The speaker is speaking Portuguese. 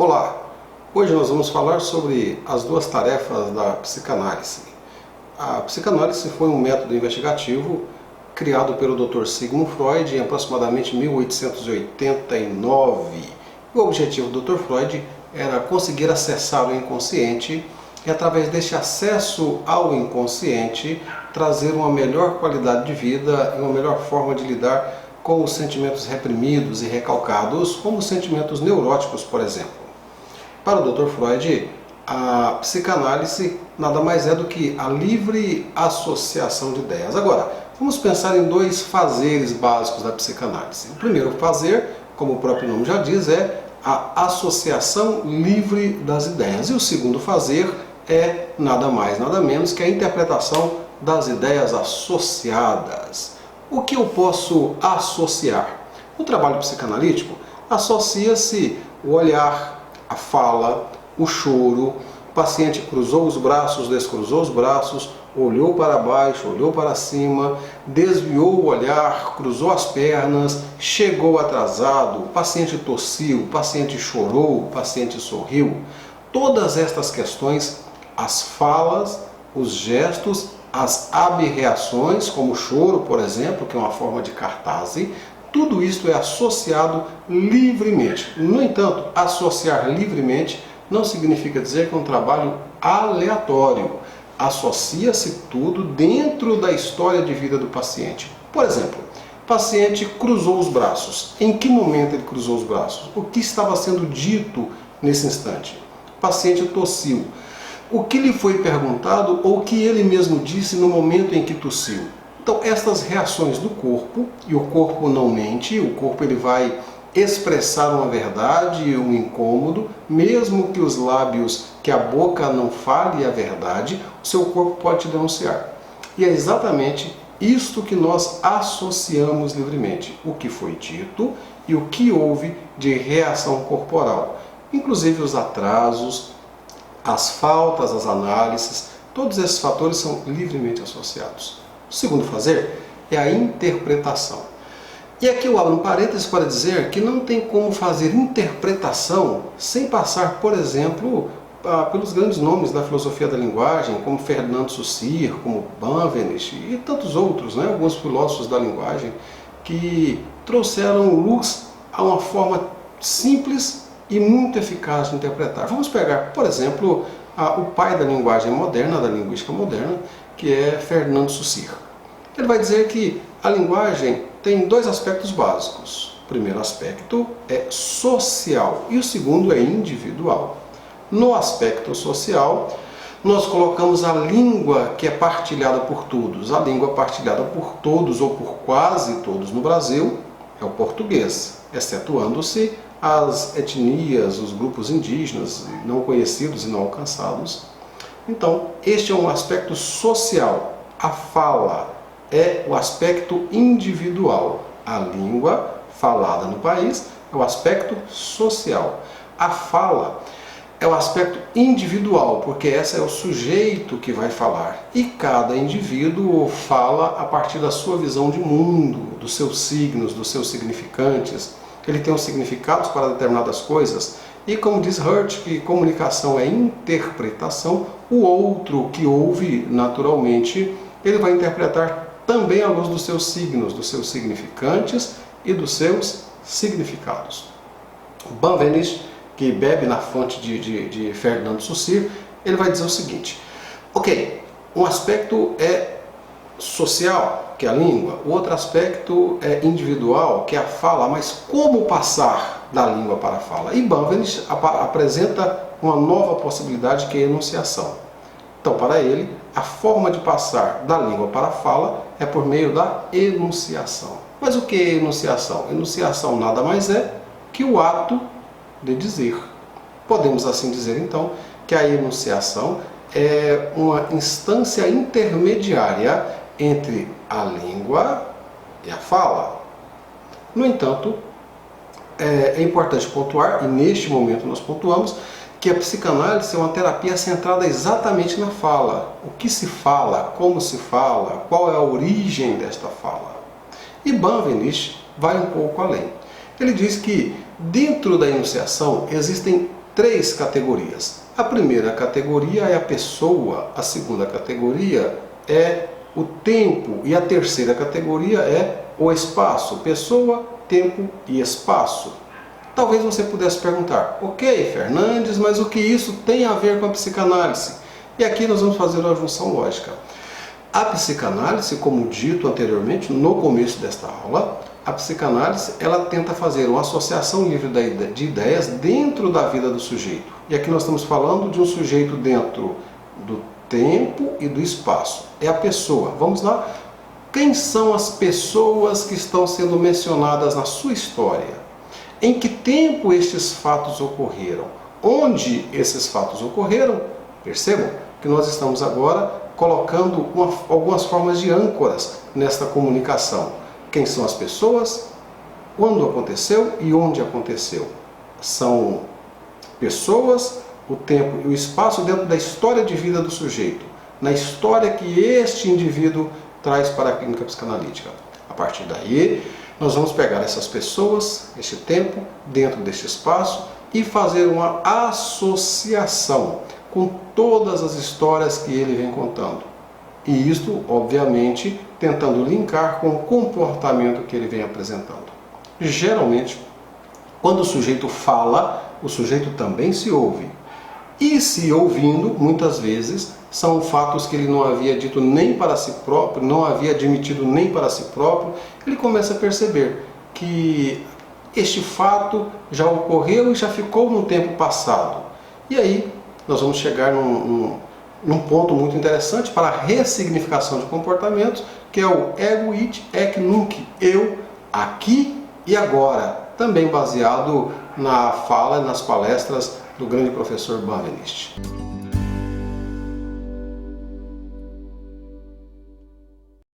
Olá! Hoje nós vamos falar sobre as duas tarefas da psicanálise. A psicanálise foi um método investigativo criado pelo Dr. Sigmund Freud em aproximadamente 1889. O objetivo do Dr. Freud era conseguir acessar o inconsciente e, através deste acesso ao inconsciente, trazer uma melhor qualidade de vida e uma melhor forma de lidar com os sentimentos reprimidos e recalcados, como os sentimentos neuróticos, por exemplo. Para o Dr. Freud, a psicanálise nada mais é do que a livre associação de ideias. Agora, vamos pensar em dois fazeres básicos da psicanálise. O primeiro fazer, como o próprio nome já diz, é a associação livre das ideias. E o segundo fazer é nada mais, nada menos que a interpretação das ideias associadas. O que eu posso associar? No trabalho psicanalítico, associa-se o olhar, a fala, o choro. O paciente cruzou os braços, descruzou os braços, olhou para baixo, olhou para cima, desviou o olhar, cruzou as pernas, chegou atrasado, o paciente tossiu, o paciente chorou, o paciente sorriu. Todas estas questões, as falas, os gestos, as abreações, como o choro, por exemplo, que é uma forma de cartase, tudo isto é associado livremente. No entanto, associar livremente não significa dizer que é um trabalho aleatório. Associa-se tudo dentro da história de vida do paciente. Por exemplo, o paciente cruzou os braços. Em que momento ele cruzou os braços? O que estava sendo dito nesse instante? O paciente tossiu. O que lhe foi perguntado ou o que ele mesmo disse no momento em que tossiu? Então, estas reações do corpo, e o corpo não mente, o corpo ele vai expressar uma verdade, um incômodo, mesmo que os lábios, que a boca não fale a verdade, o seu corpo pode te denunciar. E é exatamente isto que nós associamos livremente, o que foi dito e o que houve de reação corporal, inclusive os atrasos, as faltas, as análises, todos esses fatores são livremente associados. O segundo fazer é a interpretação. E aqui eu abro um parênteses para dizer que não tem como fazer interpretação sem passar, por exemplo, pelos grandes nomes da filosofia da linguagem, como Ferdinand Saussure, como Benveniste e tantos outros, alguns filósofos da linguagem que trouxeram luz a uma forma simples e muito eficaz de interpretar. Vamos pegar, por exemplo, o pai da linguagem moderna, da linguística moderna, que é Ferdinand Saussure. Ele vai dizer que a linguagem tem dois aspectos básicos. O primeiro aspecto é social e o segundo é individual. No aspecto social, nós colocamos a língua que é partilhada por todos. A língua partilhada por todos ou por quase todos no Brasil é o português, excetuando-se as etnias, os grupos indígenas, não conhecidos e não alcançados. Então, este é um aspecto social. A fala é o aspecto individual. A língua falada no país é o aspecto social. A fala é o aspecto individual, porque esse é o sujeito que vai falar. E cada indivíduo fala a partir da sua visão de mundo, dos seus signos, dos seus significantes. Ele tem os significados para determinadas coisas. E como diz Hurt, que comunicação é interpretação, o outro que ouve naturalmente, ele vai interpretar também à luz dos seus signos, dos seus significantes e dos seus significados. Benveniste, que bebe na fonte de Ferdinand Saussure, ele vai dizer o seguinte: ok, um aspecto é social, que é a língua, o outro aspecto é individual, que é a fala, mas como passar da língua para a fala? E Benveniste apresenta uma nova possibilidade, que é a enunciação. Então, para ele, a forma de passar da língua para a fala é por meio da enunciação. Mas o que é enunciação? Enunciação nada mais é que o ato de dizer. Podemos assim dizer, então, que a enunciação é uma instância intermediária entre a língua e a fala. No entanto, é importante pontuar, e neste momento nós pontuamos, que a psicanálise é uma terapia centrada exatamente na fala. O que se fala, como se fala, qual é a origem desta fala. E Benveniste vai um pouco além. Ele diz que dentro da enunciação existem 3 categorias. A primeira categoria é a pessoa, a segunda categoria é o tempo e a terceira categoria é o espaço. Pessoa, tempo e espaço. Talvez você pudesse perguntar, ok, Fernandes, mas o que isso tem a ver com a psicanálise? E aqui nós vamos fazer uma junção lógica. A psicanálise, como dito anteriormente, no começo desta aula, a psicanálise ela tenta fazer uma associação livre de ideias dentro da vida do sujeito. E aqui nós estamos falando de um sujeito dentro do tempo e do espaço. É a pessoa. Vamos lá? Quem são as pessoas que estão sendo mencionadas na sua história? Em que tempo estes fatos ocorreram? Onde esses fatos ocorreram? Percebam que nós estamos agora colocando algumas formas de âncoras nesta comunicação. Quem são as pessoas? Quando aconteceu e onde aconteceu? São pessoas, o tempo e o espaço dentro da história de vida do sujeito, na história que este indivíduo traz para a clínica psicanalítica. A partir daí, nós vamos pegar essas pessoas, este tempo, dentro deste espaço e fazer uma associação com todas as histórias que ele vem contando. E isto, obviamente, tentando linkar com o comportamento que ele vem apresentando. Geralmente, quando o sujeito fala, o sujeito também se ouve. E se ouvindo, muitas vezes, são fatos que ele não havia dito nem para si próprio, não havia admitido nem para si próprio. Ele começa a perceber que este fato já ocorreu e já ficou no tempo passado. E aí, nós vamos chegar num ponto muito interessante para a ressignificação de comportamentos, que é o ego id ec nunc, eu, aqui e agora, também baseado na fala e nas palestras do grande professor Benveniste.